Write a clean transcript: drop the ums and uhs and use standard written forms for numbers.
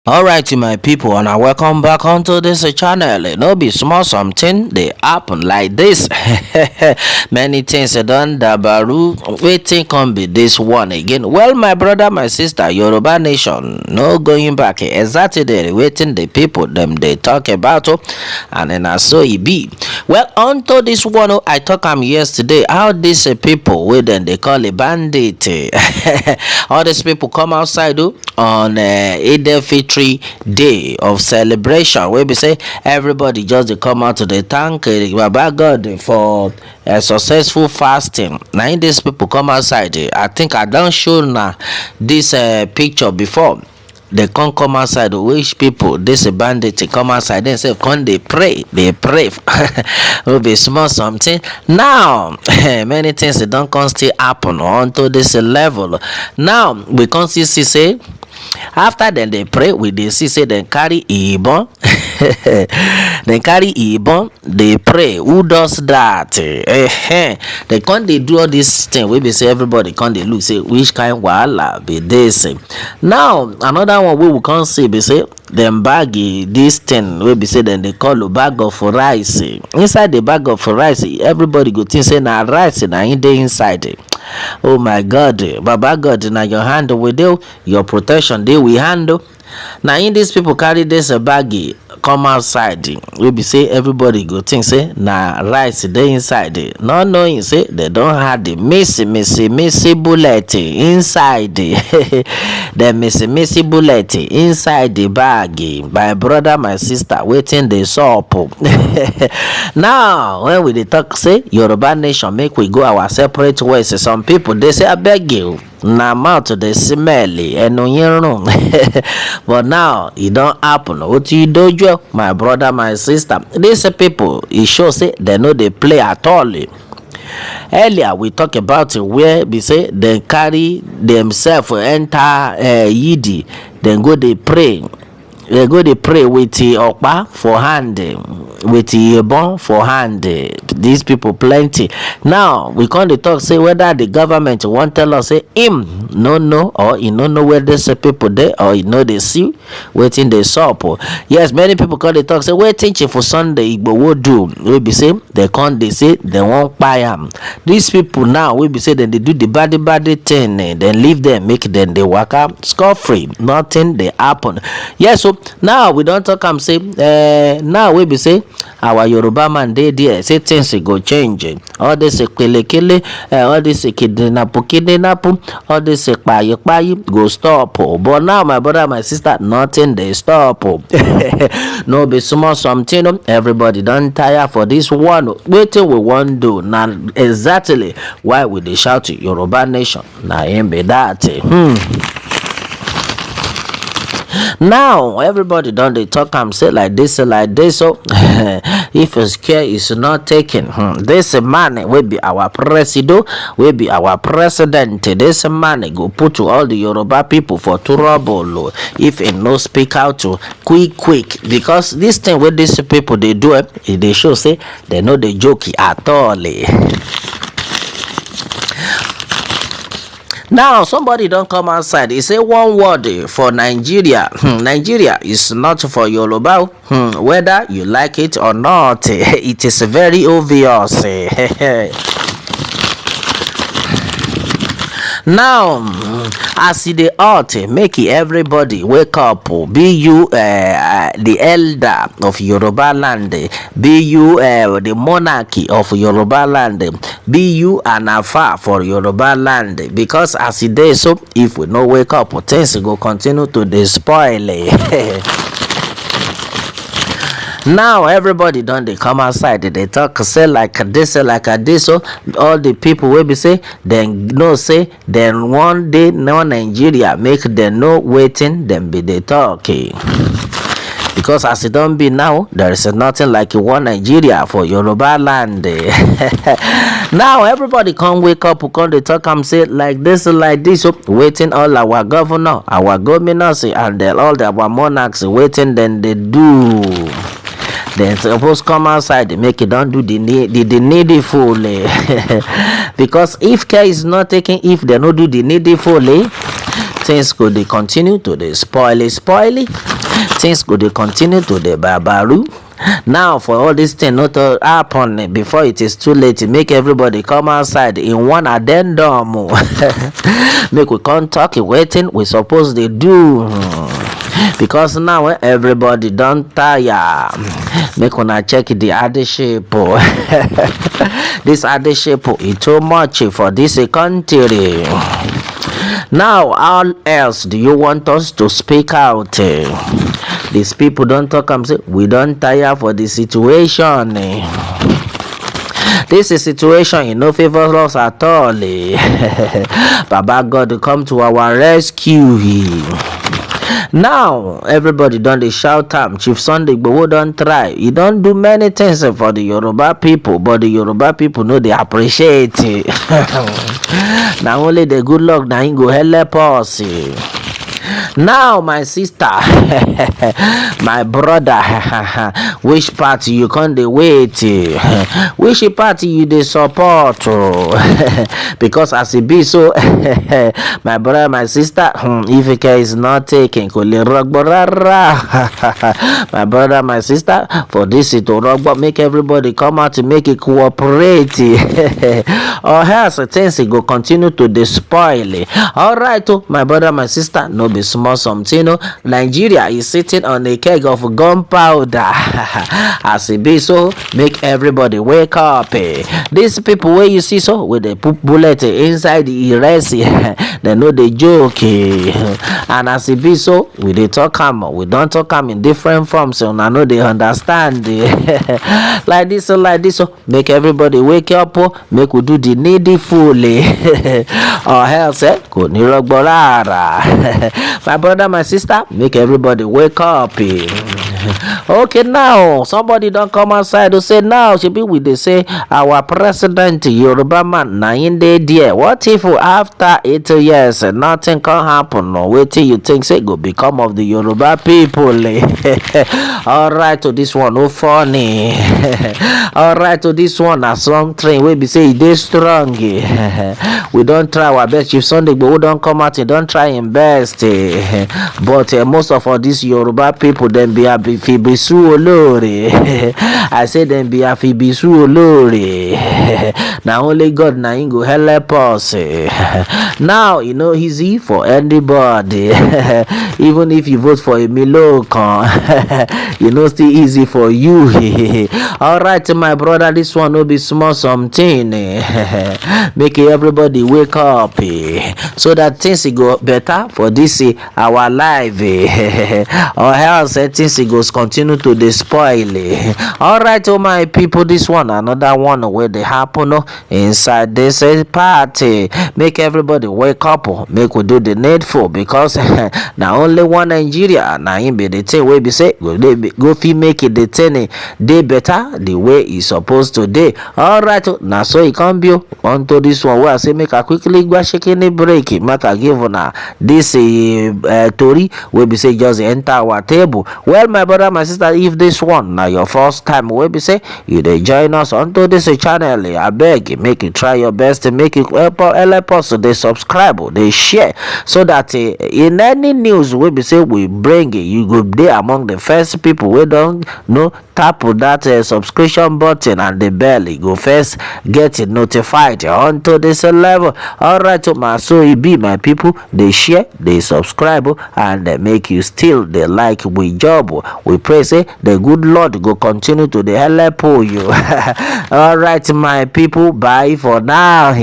Alright, my people, and welcome back onto this channel. No be small something they happen like this. Many things done dabaru. Waiting can be this one again. Well, my brother, my sister, Yoruba nation, no going back. Exactly they waiting the people them they talk about, and then I saw it be. Well, onto this one, I talk yesterday how these people with them they call a bandit. All these people come outside on Eid al-Fitr day of celebration wey be say everybody just dey come out to dey thank Baba God for successful fasting. Na im these people come outside. I think I don show na this picture before. They can't come outside. Which people this bandit come outside themselves come they pray will be small something now. Many things they don't come still happen onto this level. Now we can see say after then they pray we dey see say dem carry ibon. They carry ibon, they pray. Who does that? They can't they do all this thing we be say everybody can't they look say which kind wahala be this. Now another one we can't see be say them baggy this thing we be say then they call a bag of rice. Inside the bag of rice everybody go think say na rice na in dey inside. Oh my God, Baba God, na your hand with you, your protection they we handle. Now in these people carry this baggy come outside. We be say everybody go think say na rice they inside. Not knowing say they don't have the missy bullet inside. The missy bullet inside the baggy. My brother, my sister waiting the soap. Now when we dey talk say Yoruba nation make we go our separate ways. Some people they say I beg you. Na mouth dey smell enu yin run. But now it don't happen. OTI dojo, my brother, my sister. These people it shows say they know they play at all. Earlier we talk about where we say they carry themselves enter yidi, then go they pray. They go they pray with the okpa for hand, with the ebon for hand. These people plenty. Now we can't talk say whether the government won't tell us say him no or he no know where there's people there or he know they see waiting they saw. Yes, many people can't talk say waiting for Sunday IGBOHO do. We be say they can't they say they won't buy them. These people now we be say then they do the body thing, then leave them make them they work out score free. Nothing they happen. Yes, so now we don't talk am say now we be say our Yoruba man dey there say things go change. All this kele all this kidnap, all this kpayi go stop. But now my brother, my sister, nothing they stop. No be small something. Everybody done tire for this one. Waiting we want do now exactly why we dey shout Yoruba nation. Now him be that. Now everybody done they talk and say like this. So if his care is not taken, this man will be our president, will be our president. This man go put to all the Yoruba people for trouble if he no speak out to quick, because this thing with these people they do it, they show say they know the joke at all. Now somebody don't come outside. He say one word for Nigeria. Nigeria is not for Yoruba. Whether you like it or not, it is very obvious. Now as e dey hot, make everybody wake up. Be you the elder of Yoruba land, be you the monarchy of Yoruba land, be you an afa for Yoruba land, because as e dey so, if we no wake up, things go continue to dey spoil. Now everybody done they come outside, they talk say like this, so all the people will be say then no say then one day no Nigeria make them no waiting them be they talk. Because as it don't be now, there is nothing like one Nigeria for Yoruba land. Now everybody come wake up, come they talk and say like this, so waiting all our governor, our governors, and all our monarchs waiting then they do. Then suppose come outside, they make it don't do the needful. Because if care is not taken, if they don't do the needful, things go dey continue to dey spoily, things go dey continue to dey barbaru. Now for all this thing not to happen before it is too late, make everybody come outside in one addendum. Make we come talk wetin we suppose dey do. Because now everybody don tire. Make una check the addy shape. This addy shape is too much for this country. Now how else do you want us to speak out? These people don't talk and say we don't tire for the situation. This is situation you no favor us at all. Baba God come to our rescue. Now everybody done dey shout am. Chief Sunday Igboho don try. He don do many things for the Yoruba people, but the Yoruba people no dey appreciate it. Na only the good luck na him go help us. Now my sister, my brother, which party you come dey wait? Which party you dey support? Because as it be so, my brother, my sister, if it is not taken, my brother, my sister, for this to rugby, make everybody come out to make it cooperate. Or else things go continue to dey spoil. All right, my brother, my sister, no be small something. Nigeria is sitting on a keg of gunpowder. As it be so, make everybody wake up. These people where you see so with the put bullet inside the erase, they know they joke. And as it be so, we dey talk am, we don't talk am in different forms, so I know they understand. Like this, make everybody wake up. Make we do the needful. Or else, go ni rogborara. My brother, my sister, make everybody wake up. Okay, now somebody don't come outside to say now she be with they say our president Yoruba man na in there. What if after 8 years nothing can happen? No, wait till you think say go become of the Yoruba people. All right, to this one no funny. All right, to this one na something we be say they strong. We don't try our best. If Sunday but we don't come out and don't try him best. But most of all these Yoruba people then be happy be su olore. I say them be happy be su olore. Now only God na him go help us. Now you know easy for anybody. Even if you vote for a Milocon, you know still easy for you. All right, my brother, this one will be small something. Make everybody wake up so that things go better for this our life. Or else things goes continue to dey spoil. All right, my people, this one another one where they happen inside this party. Make everybody wake up. Make we do the needful, because now only one Nigeria now him be the thing we be say go fit make it the thing day better the way it's supposed to day. All right, now so it can be onto this one where I say make a quickly go shaking the break. Make a give on this story we be say just enter our table. Well, my brother, my sister, if this one now your first time we be say you dey join us onto this channel, I beg make you try your best to make it help us they subscribe, they share, so that in any news we be say we bring you go there among the first people we don't know. Tap that subscription button and the bell, you go first get it notified onto this level. All right, so it be my people, they share, they subscribe, and they make you still they like we job. We pray say the good Lord go continue to the help you. All right, my people, bye for now.